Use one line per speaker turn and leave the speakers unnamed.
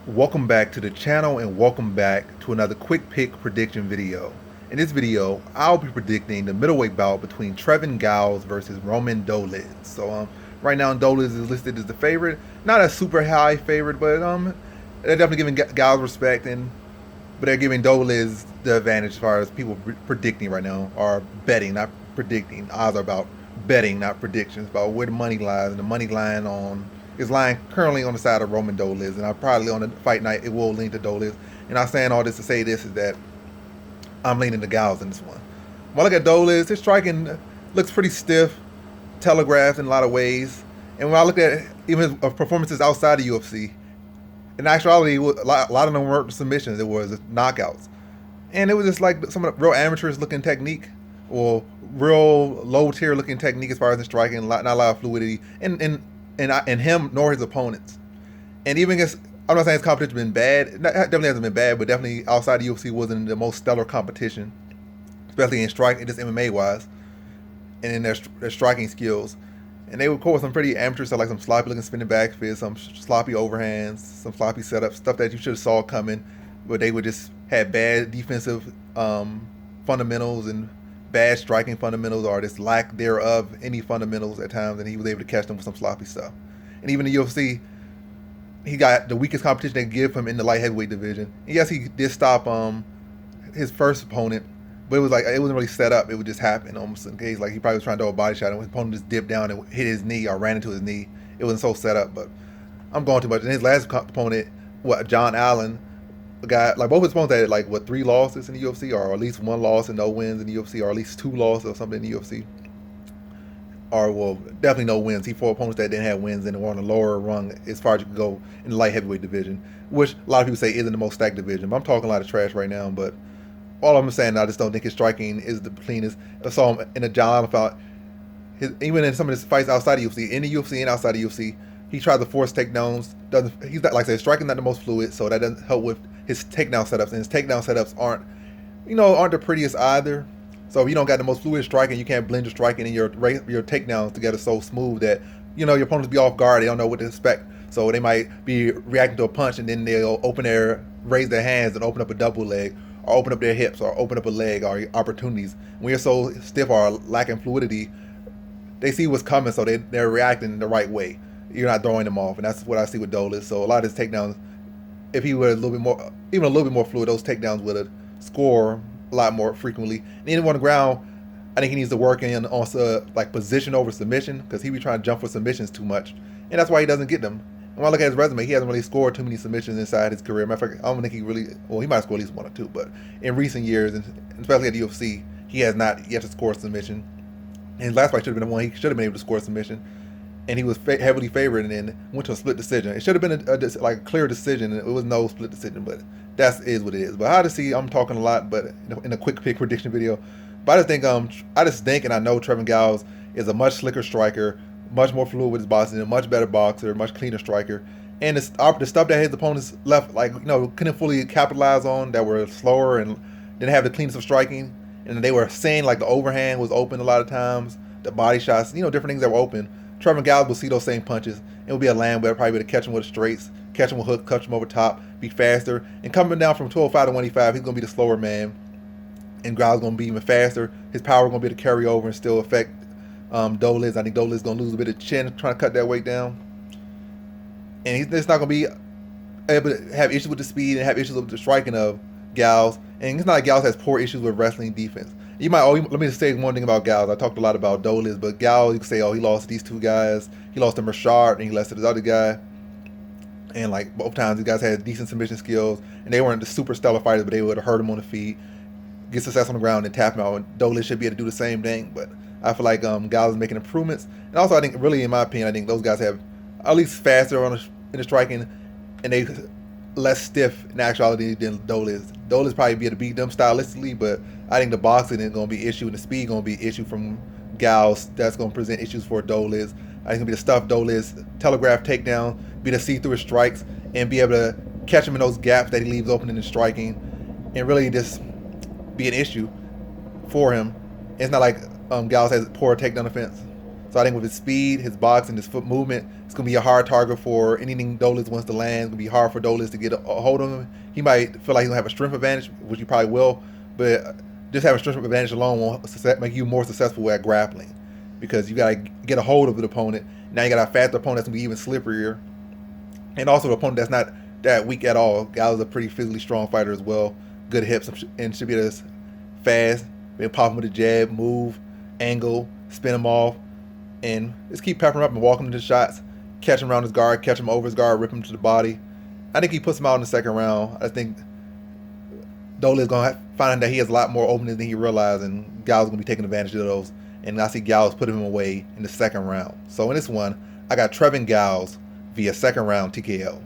Welcome back to the channel and welcome back to another quick pick prediction video. In this video, I'll be predicting the middleweight bout between Trevin Giles versus Roman Dolidze. Right now Dolidze is listed as the favorite, not a super high favorite, but they're definitely giving Giles respect, but they're giving Dolidze the advantage as far as people predicting right now, or betting, not predicting. Odds are about betting, not predictions, about where the money lies, and the money is lying currently on the side of Roman Dolidze, and I probably on the fight night it will lean to Dolidze. And I'm saying all this to say this is that I'm leaning to Giles in this one. When I look at Dolidze, his striking looks pretty stiff, telegraphed in a lot of ways. And when I look at even his performances outside of UFC, in actuality, a lot of them weren't submissions. It was knockouts, and it was just like some of the real amateurs looking technique, or real low tier looking technique as far as the striking. Not a lot of fluidity, and him nor his opponents. And even against, I'm not saying his competition has been bad. It definitely hasn't been bad, but definitely outside of UFC wasn't the most stellar competition, especially in striking, just MMA wise, and in their striking skills. And they would call some pretty amateur stuff, like some sloppy looking spinning back fists, some sloppy overhands, some sloppy setups, stuff that you should have saw coming, but they would just have bad defensive fundamentals and bad striking fundamentals, or just lack thereof any fundamentals at times, and he was able to catch them with some sloppy stuff. And even in the UFC, he got the weakest competition they could give him in the light heavyweight division. And yes, he did stop his first opponent, but it was like it wasn't really set up. It would just happen almost in case, like he probably was trying to throw a body shot and his opponent just dipped down and hit his knee or ran into his knee. It wasn't so set up. But I'm going too much. And his last opponent, John Allen, a guy like both his opponents had like 3 losses in the UFC, or at least 1 loss and no wins in the UFC, or at least 2 losses or something in the UFC. Or well, definitely no wins. He fought opponents that didn't have wins and were on the lower rung as far as you can go in the light heavyweight division, which a lot of people say isn't the most stacked division. But I'm talking a lot of trash right now. But all I'm saying, I just don't think his striking is the cleanest. I saw him in a John Allen fight. Even in some of his fights outside of UFC, in the UFC and outside of UFC, he tries to force takedowns. He's not, like I said, striking not the most fluid, so that doesn't help with his takedown setups. And his takedown setups aren't the prettiest either. So if you don't got the most fluid striking, you can't blend your striking and your takedowns together so smooth that your opponents be off guard. They don't know what to expect. So they might be reacting to a punch, and then they'll raise their hands and open up a double leg, or open up their hips, or open up a leg, or opportunities. When you're so stiff or lacking fluidity, they see what's coming, so they're reacting the right way. You're not throwing them off, and that's what I see with Dolidze. So a lot of his takedowns, if he were a little bit more, even a little bit more fluid, those takedowns would have score a lot more frequently. And even on the ground, I think he needs to work in also like position over submission, because he be trying to jump for submissions too much, and that's why he doesn't get them. And when I look at his resume, he hasn't really scored too many submissions inside his career. Matter of fact, I don't think he really, well, he might have scored at least 1 or 2, but in recent years, and especially at the UFC, he has not yet to score a submission. And his last fight should have been the one he should have been able to score a submission, and he was heavily favored and then went to a split decision. It should have been a clear decision, and it was no split decision, but that is what it is. But how to see, I'm talking a lot, but in a quick pick prediction video. But I just think and I know Trevin Giles is a much slicker striker, much more fluid with his boxing, a much better boxer, much cleaner striker. And the stuff that his opponents left, couldn't fully capitalize on, that were slower and didn't have the cleanest of striking, and they were saying like the overhand was open a lot of times, the body shots, different things that were open. Trevin Giles will see those same punches. It will be a land where probably to catch him with straights, catch him with hooks, catch him over top, be faster. And coming down from 205 to 185, he's going to be the slower man. And Giles is going to be even faster. His power is going to be able to carry over and still affect Dolidze. I think Dolidze is going to lose a bit of chin trying to cut that weight down. And he's not going to be able to have issues with the speed and have issues with the striking of Giles. And it's not like Giles has poor issues with wrestling defense. Let me just say one thing about Giles. I talked a lot about Dolidze, but Giles, you can say, he lost to these 2 guys. He lost to Merchard, and he lost to this other guy. And like both times, these guys had decent submission skills, and they weren't the super stellar fighters, but they would have hurt him on the feet, get success on the ground, and tap him out. And Dolidze should be able to do the same thing, but I feel like Giles is making improvements. And also, I think, really, in my opinion, I think those guys have at least faster in the striking, and they less stiff in actuality than Dolidze. Dolidze probably be able to beat them stylistically, but I think the boxing is going to be an issue, and the speed going to be an issue from Giles. That's going to present issues for Dolidze. I think it's going to be the stuff Dolidze telegraph takedown, be to see through his strikes, and be able to catch him in those gaps that he leaves open in his striking, and really just be an issue for him. It's not like Giles has poor takedown defense. So I think with his speed, his boxing, his foot movement, it's going to be a hard target for anything Dolidze wants to land. It's going to be hard for Dolidze to get a hold of him. He might feel like he's going to have a strength advantage, which he probably will, but just having a strength advantage alone won't make you more successful at grappling, because you got to get a hold of the opponent. Now you got a faster opponent that's going to be even slipperier, and also the opponent that's not that weak at all. Giles is a pretty physically strong fighter as well. Good hips and should be as fast. Been popping with a jab, move, angle, spin him off, and just keep peppering up and walking into shots. Catch him around his guard, catch him over his guard, rip him to the body. I think he puts him out in the second round. I think Dolidze is going to find out that he has a lot more openings than he realized, and Giles is going to be taking advantage of those. And I see Giles put him away in the second round. So in this one, I got Trevin Giles via second round TKO.